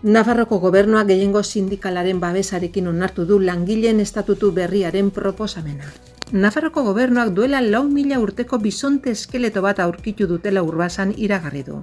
Nafarroko gobernuak gehiengo sindikalaren babesarekin onartu du langileen estatutu berriaren proposamena. Nafarroko gobernuak duela 4.000 urteko bisonte eskeleto bat aurkitu dutela Urbasan iragarri du.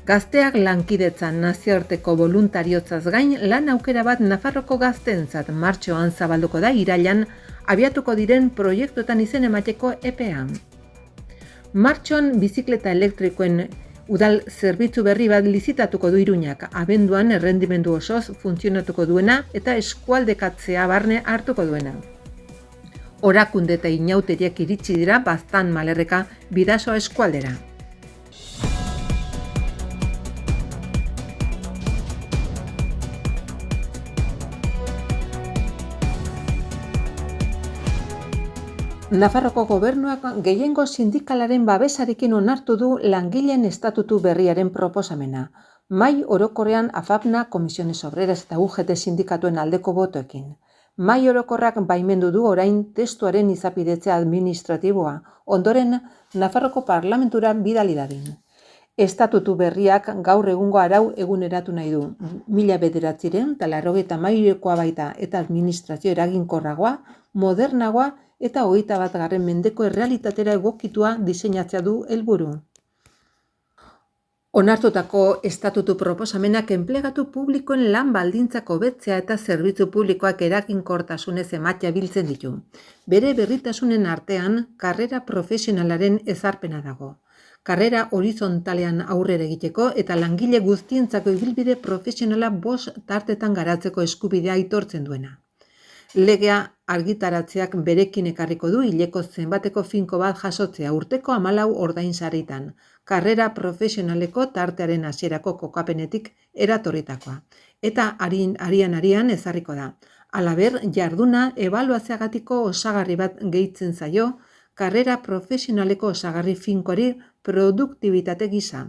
Gazteak lankidetzan nazioarteko voluntariotzaz gain lan aukera bat Nafarroko gazteentzat martxoan zabalduko da irailean abiatuko diren proiektuetan izen emateko epean. Martxoan bizikleta elektrikoen udal zerbitzu berri bat lizitatuko du Iruñak, abenduan errendimendu osoz funtzionatuko duena eta eskualdekatzea barne hartuko duena. Orakunde eta inauteriak iritsi dira Baztan Malerreka Bidasoa eskualdera. Nafarroko gobernuak gehiengo sindikalaren babesarekin onartu du langileen estatutu berriaren proposamena. Mahai orokorrean AFAPNA, Comisiones Obreras eta UGT sindikatuen aldeko botoekin. Mahai orokorrak baimendu du orain testuaren izapidetzea administratiboa, ondoren Nafarroko Parlamentura bidali dadin. Estatutu berriak gaur egungo arau eguneratu nahi du. 1993koa baita eta administrazio eraginkorragoa, modernagoa eta 21. mendeko errealitatera egokitua diseinatzea du helburu. Onartutako estatutu proposamenak enplegatu publikoen lan baldintzak hobetzea eta zerbitzu publikoak eraginkortasunez ematea biltzen ditu. Bere berritasunen artean, karrera profesionalaren ezarpena dago. Karrera horizontalean aurrera egiteko eta langile guztientzako ibilbide profesionala 5 tartetan garatzeko eskubidea aitortzen duena. Legea argitaratzeak berekin ekarriko du hileko zenbateko finko bat jasotzea urteko 14 ordainsaritan, karrera profesionaleko tartearen hasierako kokapenetik eratorritakoa. Eta arian ezarriko da. Halaber, jarduna ebaluatzeagatiko osagarri bat gehitzen zaio, karrera profesionaleko osagarri finkori produktibitate gisa.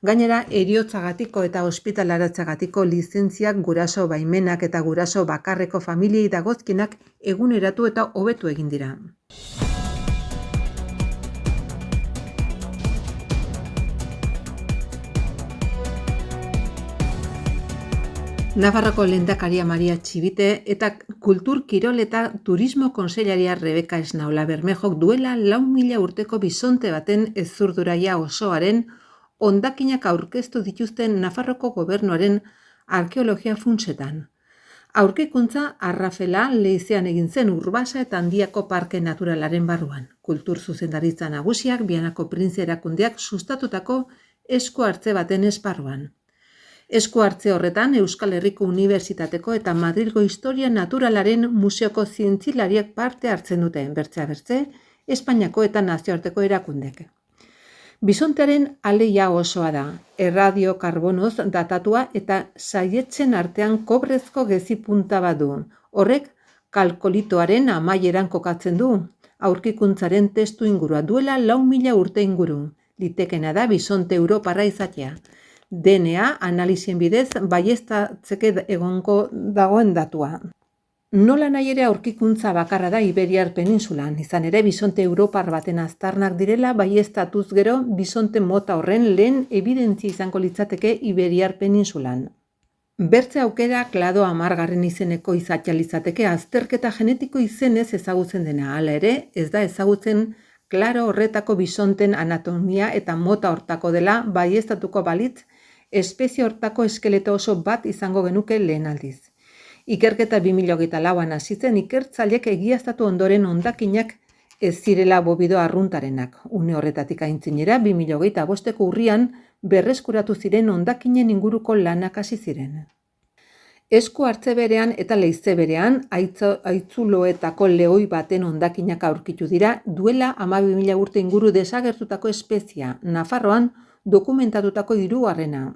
Gainera, eriotzagatiko eta ospitalaratzeagatiko lizentziak, guraso baimenak eta guraso bakarreko familiei dagozkienak eguneratu eta hobetu egin dira. Nafarroko lehendakaria Maria Txibite eta Kultur, Kirol eta Turismo Kontseilaria Rebeka Esnaola Bermejok duela 4.000 urteko bisonte baten ezurduraia osoaren hondakinak aurkeztu dituzten Nafarroko gobernuaren arkeologia funtsetan. Aurkikuntza Arrafela Leizean egin zen Urbasa eta Handiako Parke Naturalaren barruan. Kultur zuzendaritza nagusiak Bianako Printze erakundeak sustatutako esku hartze baten esparruan. Esku hartze horretan Euskal Herriko Unibertsitateko eta Madrilgo Historia Naturalaren Museoko zientzilariak parte hartzen dute, bertzea bertze, Espainiako eta nazioarteko erakundek. Bisontearen aleia osoa da, erradiokarbonoz datatua eta saietzen artean kobrezko gezi punta bat du. Horrek kalkolitoaren amaieran kokatzen du, aurkikuntzaren testu ingurua duela 4.000 urte inguru. Litekena da bisonte europarra izatea. DNA analizien bidez baieztatzeke egongo dagoen datua. Nola nahi ere aurkikuntza bakarra da Iberiar penintsulan, izan ere bisonte europar baten aztarnak direla baieztatuz gero bisonte mota horren lehen ebidentzia izango litzateke Iberiar penintsulan. Bertze aukera klado 10. izeneko izatea litzateke azterketa genetiko izenez ezagutzen dena, hala ere ez da ezagutzen klaro horretako bisonten anatomia eta mota hortako dela baieztatuko balitz espezie hortako eskeleto oso bat izango genuke lehen aldiz. Ikerketa 2024an hasi zen ikertzaileek egiaztatu ondoren hondakinak ez zirela bobido arruntarenak. Une horretatik aintzinera 2025ko urrian berreskuratu ziren hondakinen inguruko lanak hasi ziren. Esku hartze berean eta leize berean aitzuloetako lehoi baten hondakinak aurkitu dira duela 12.000 urte inguru desagertutako espezia, Nafarroan dokumentatutako 3.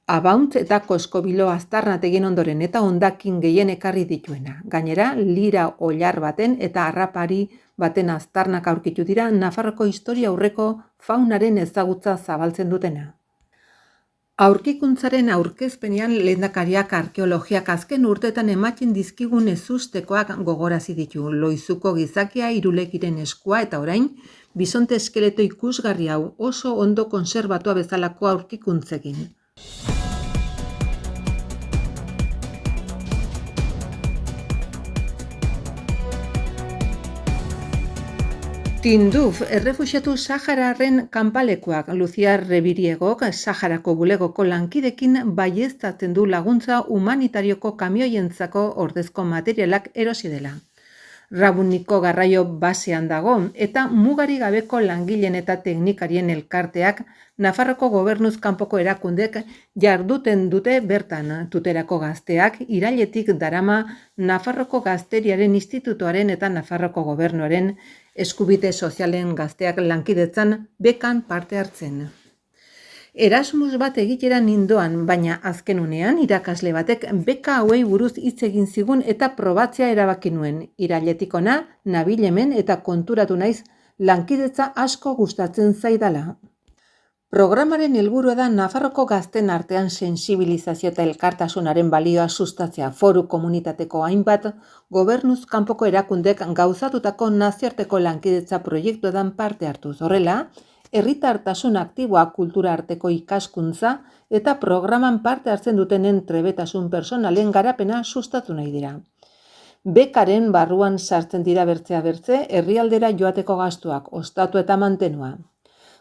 Abauntz eta Koskobilo aztarnak egin ondoren eta hondakin gehien ekarri dituena. Gainera, lira oilar baten eta harrapari baten aztarnak aurkitu dira Nafarroko historia aurreko faunaren ezagutza zabaltzen dutena. Aurkikuntzaren aurkezpenean lehendakariak arkeologiak azken urteetan ematen dizkigun ezustekoak gogorazi ditu. Loizuko gizakia Irulegiren eskua eta orain bisonte eskeleto ikusgarri hau oso ondo konserbatua bezalako aurkikuntzekin. Tinduf, errefuxiatu sahararren kanpalekuak Lucia Rebiriegok Saharako bulegoko lankidekin baieztatzen du laguntza humanitarioko kamioientzako ordezko materialak erosi dela. Rabuniko garraio basean dago eta mugari gabeko langileen eta teknikarien elkarteak Nafarroko gobernuz kanpoko erakundek jarduten dute bertan. Tuterako gazteak irailetik darama Nafarroko Gazteriaren Institutoaren eta Nafarroko gobernuaren eskubide sozialen gazteak lankidetzan bekan parte hartzen. Erasmus bat egitera nindoan, baina azken unean irakasle batek beka hauei buruz hitz egin zigun eta probatzea erabaki nuen. Irailetik hona nabil hemen eta konturatu naiz lankidetza asko gustatzen zaidala. Programaren helburua da Nafarroko gazten artean sentsibilizazio eta elkartasunaren balioa sustatzea. Foru komunitateko hainbat gobernuz kanpoko erakundek gauzatutako nazioarteko lankidetza proiektuetan parte hartuz. Horrela, herritartasun aktiboa kultura arteko ikaskuntza eta programan parte hartzen dutenen trebetasun personalen garapena sustatu nahi dira. Bekaren barruan sartzen dira bertzea herrialdera joateko gastuak, ostatu eta mantenua.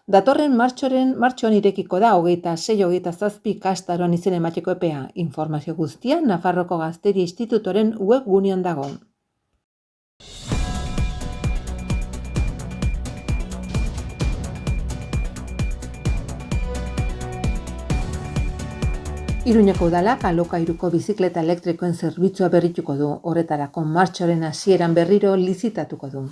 Datorren martxoan irekiko da 26-27 ikastaroan izen emateko epea. Informazio guztia Nafarroko Gazteri Institutoren webgunean dago. Iruñeko udalak alokairuko bizikleta elektrikoen zerbitzua berrituko du. Horretarako martxoaren hasieran berriro lizitatuko du.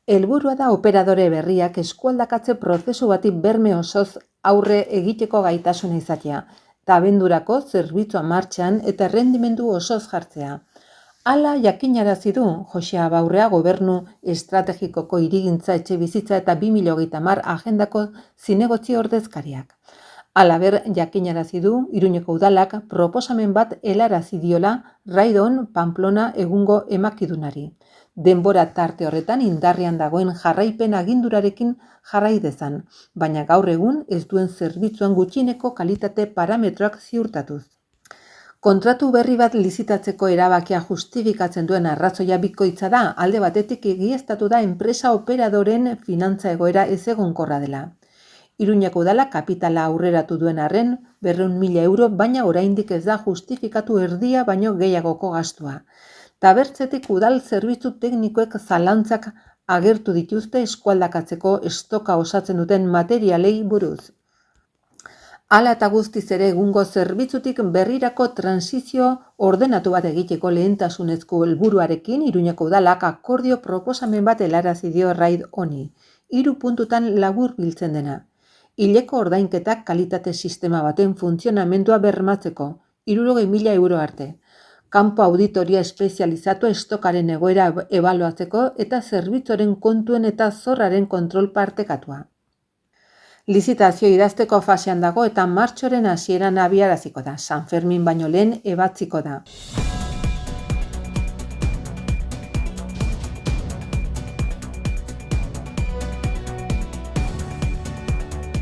Helburua da operadore berriak eskualdakatze prozesu bati berme osoz aurre egiteko gaitasuna izatea, eta abendurako zerbitzua martxan eta errendimendu osoz jartzea. Hala jakinarazi du Jose Abaurrea gobernu estrategikoko hirigintza etxebizitza eta 2030 agendako zinegotzi ordezkariak. Halaber jakinarazi du Iruñeko udalak proposamen bat helarazi diola Raidon Pamplona egungo emakidunari. Denbora tarte horretan indarrean dagoen jarraipen agindurarekin jarrai dezan, baina gaur egun ez duen zerbitzuan gutxieneko kalitate parametroak ziurtatuz. Kontratu berri bat lizitatzeko erabakia justifikatzen duen arrazoia bikoitza da, alde batetik egiaztatu da enpresa operadoren finantza egoera ezegonkorra dela. Iruñeko udala kapitala aurreratu duen arren 200.000 euro, baina oraindik ez da justifikatu erdia baino gehiagoko gastua. Tabertzetik udal zerbitzu teknikoek zalantzak agertu dituzte eskualdakatzeko estoka osatzen duten materialei buruz. Hala eta guztiz ere egungo zerbitzutik berrirako transizio ordenatu bat egiteko lehentasunezko helburuarekin Iruñeko udalak akordio proposamen bat helarazi dio Raid honi. 3 puntutan laburbiltzen dena. Hileko ordainketak kalitate sistema baten funtzionamendua bermatzeko, 60.000 euro arte. Kanpo auditoria espezializatu estokaren egoera ebaluatzeko eta zerbitzoren kontuen eta zorraren kontrol partekatua. Lizitazio idazteko fasean dago eta martxoren hasieran abiaraziko da. San Fermin baino lehen ebatziko da.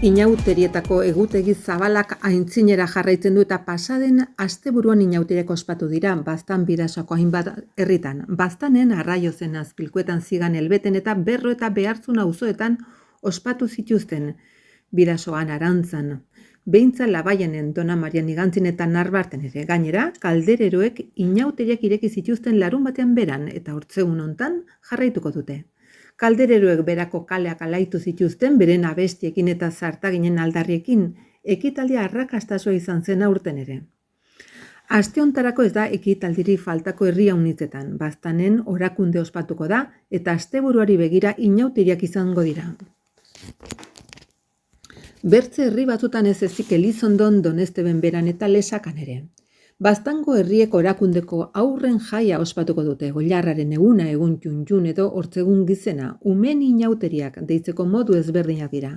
Inauterietako egutegi zabalak aintzinera jarraitzen du eta pasaden asteburuan inauteriak ospatu dira Baztan Bidasoko hainbat herritan. Baztanen Arraiozen Azpilkuetan Zigan Elbeten eta Berro eta Behartzun auzoetan ospatu zituzten. Bidasoan Arantzan, Beintza Labaianen, Dona Marian Igantzin eta Narbarten ere. Gainera, kaldereroek inauteriak ireki zituzten larunbatean beran eta hortzegun hontan jarraituko dute. Kaldereroek berako kaleak alaitu zituzten beren abestiekin eta zartaginen aldarriekin, ekitaldia arrakastasoa izan zen aurten ere. Aste hontarako ez da ekitaldiri faltako herria unitzetan, Baztanen orakunde ospatuko da eta asteburuari begira inauteriak izango dira. Bertze herri batzutan ez ezik Elizondon, Donesteben beran eta Lesakan ere. Baztango herriek orakundeko aurren jaia ospatuko dute, Goilarraren eguna egun junjun edo hortzegun gizena, umen inauteriak deitzeko modu ezberdinak dira.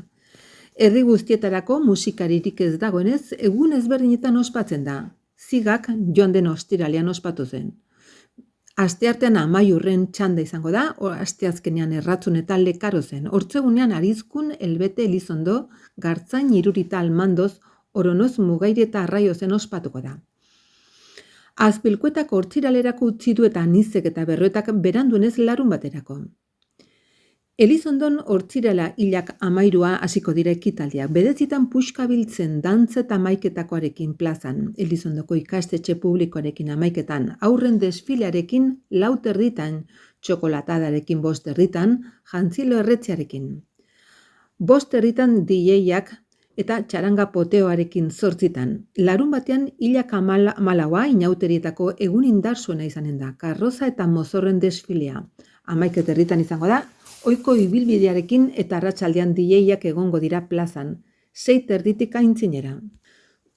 Herri guztietarako musikaririk ez dagoenez, egun ezberdinetan ospatzen da. Zigak joan den ostiralean ospatu zen. Asteartean Amaiurren txanda izango da, asteazkenean Erratzun eta Lekaro zen. Hortzegunean Arizkun, Elbete, Elizondo, Gartzain, Irurita, Almandoz, Oronoz, Mugairi eta Arraiozen ospatuko da. Azpilkuetak hortziralerako utzi du eta Anizek eta Berroetak beranduenez larun baterako. Elizondon hortzirela hilak 13 hasiko dira ekitaldiak. Bedezitan puxka biltzen dantza eta hamaiketakoarekin plazan. Elizondoko ikastetxe publikoarekin 11etan, aurren desfilearekin 4:30, txokolatadarekin 5:30, jantzilo erretzearekin. 5:30 DJak eta txaranga poteoarekin 8:00. Larun batean hilak 14 inauterietako egun indartsuena izanen da. Karroza eta mozorren desfilea. 11:30 izango da. Ohiko ibilbidearekin eta arratsaldean DJak egongo dira plazan, 6:30 aintzinera.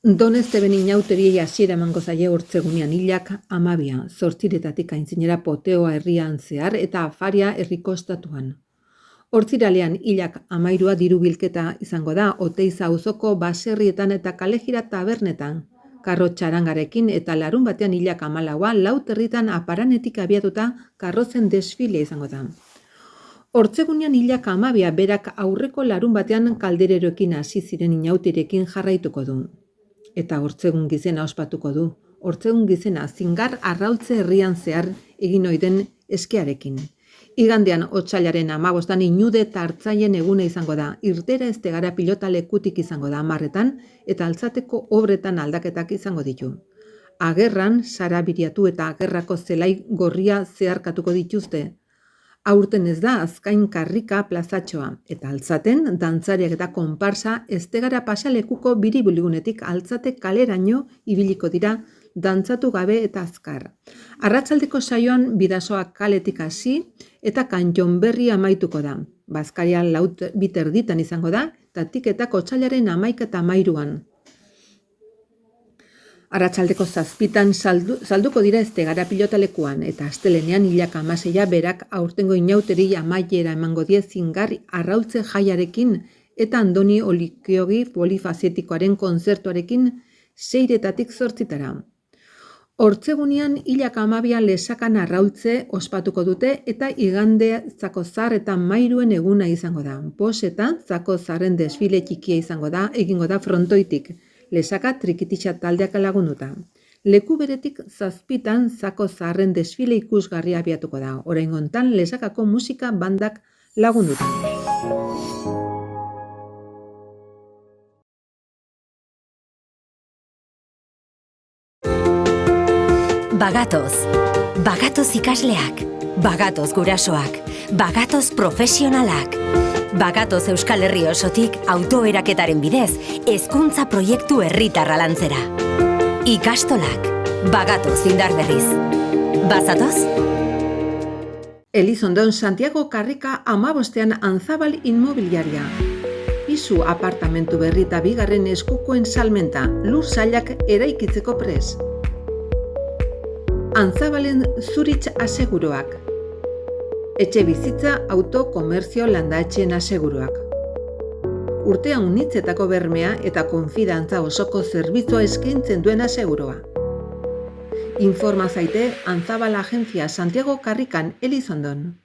Donezteben inauteriei hasiera emango zaie hortzegunean hilak 12, 8:00 aintzinera poteoa herrian zehar eta afaria herriko ostatuan. Hortziralean hilak 13 diru bilketa izango da Oteiza auzoko baserrietan eta kalejira tabernetan, karro txarangarekin eta larun batean hilak 14 4:30 aparanetik abiatuta karrozen desfilea izango da. Hortzegunean hilak 12 berak aurreko larun batean kaldereroekin hasi ziren inautirekin jarraituko du. Eta hortzegun gizena ospatuko du. Hortzegun gizena zingar arrautze herrian zehar egin ohi den eskearekin. Igandean otsailaren 15 inude eta hartzaien eguna izango da. Irtera Estegara pilota lekutik izango da 10etan eta altzateko obretan aldaketak izango ditu. Agerran sarabiriatu eta agerrako zelai gorria zeharkatuko dituzte. Aurten ez da azkain karrika plazatxoa, eta altzaten dantzariak eta konparsa Estegara pasalekuko biribilgunetik altzate kaleraino ibiliko dira dantzatu gabe eta azkar. Arratsaldeko saioan Bidasoa kaletik hasi eta Kantxonberri amaituko da. Bazkaria 2:30 izango da, eta tiketak otsailaren 11 eta 13. Arratsaldeko 7 salduko dira Estegara pilotalekuan, eta astelenean hilak 16 berak aurtengo inauteri amaiera emango die zingar arrautze jaiarekin eta Andoni Olikiogi polifazietikoaren kontzertuarekin 6:00 8:00. Hortzegunean hilak 12 Lesakan arrautze ospatuko dute eta igande Zakozar eta Mairuen eguna izango da. 5:00 Zakozarren desfile txikia izango da, egingo da frontoitik. Lesaka trikititxa taldeak lagunduta. Leku beretik 7 Zakozarren desfile ikusgarria abiatuko da. Oraingontan Lesakako musika bandak lagunduta. Bagatoz. Bagatoz ikasleak. Bagatoz gurasoak. Bagatoz profesionalak. Bagatoz Euskal Herri osotik autoeraketaren bidez, hezkuntza proiektu herritarra lantzera. Ikastolak. Bagatoz indarberriz. Bazatoz? Elizondon Santiago Karrika 15ean Anzabal Inmobiliaria. Pisu apartamentu berri eta bigarren eskukoen salmenta, lur sailak eraikitzeko pres. Anzabalen Zuritz aseguroak. Etxe bizitza, auto, komerzio, landaetxeen aseguroak. Urtean unitzetako bermea eta konfidantza osoko zerbitzua eskaintzen duen aseguroa. Informa zaite Anzabal Agencia Santiago Karrikan Elizondon.